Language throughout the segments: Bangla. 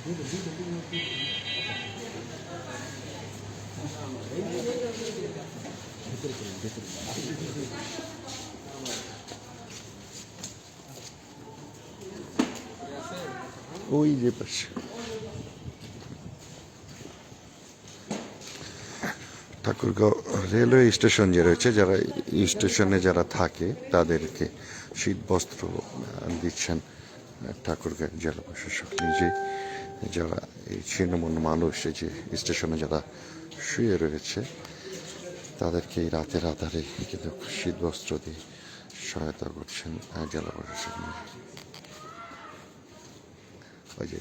ওই যে পাশে ঠাকুরগাঁও রেলওয়ে স্টেশন যে রয়েছে, যারা স্টেশনে যারা থাকে তাদেরকে শীত বস্ত্র দিচ্ছেন ঠাকুরগাঁও জেলা প্রশাসক নিজে। যারা এই ছিন্নমূল মানুষ এই যে স্টেশনে যারা শুয়ে রয়েছে তাদেরকে এই রাতের আধারে কিন্তু শীত বস্ত্র দিয়ে সহায়তা করছেন জেলা প্রশাসক নিজে। ওই যে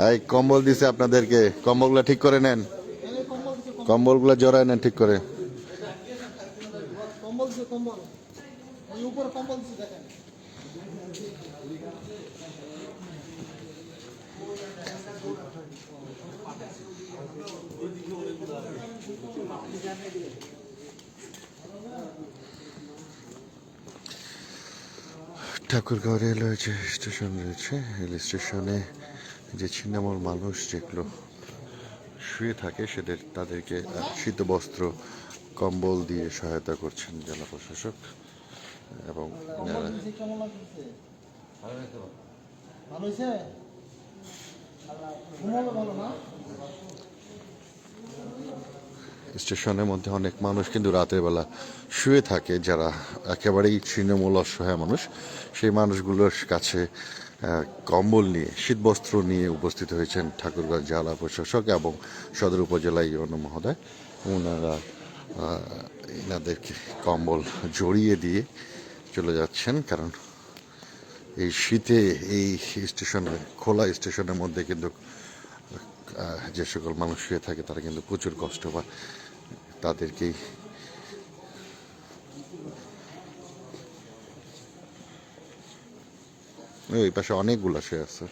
এই কম্বল দিছে আপনাদেরকে, কম্বলগুলো ঠিক করে নেন, কম্বলগুলো জড়ায় নেন ঠিক করে। ঠাকুরগাঁও রেলওয়ে যে স্টেশন রয়েছে, রেল স্টেশনে যে ছিন্নমূল মানুষ যেগুলো শুয়ে থাকে তাদেরকে শীতবস্ত্র কম্বল দিয়ে সহায়তা করছেন জেলা প্রশাসক। এবং স্টেশনের মধ্যে অনেক মানুষ কিন্তু রাতের বেলা শুয়ে থাকে, যারা একেবারেই ছিন্নমূল অসহায় মানুষ। সেই মানুষগুলোর কাছে কম্বল নিয়ে শীতবস্ত্র নিয়ে উপস্থিত হয়েছেন ঠাকুরগাঁও জেলা প্রশাসক এবং সদর উপজেলা ইউনো মহোদয়। ওনারা এনাদেরকে কম্বল জড়িয়ে দিয়ে চলে যাচ্ছেন, কারণ এই শীতে এই স্টেশনে খোলা স্টেশনের মধ্যে কিন্তু যে সকল মানুষ শুয়ে থাকে তারা কিন্তু প্রচুর কষ্ট পায়। তাদেরকেই ওই পাশে অনেকগুলো শুয়ে আছে।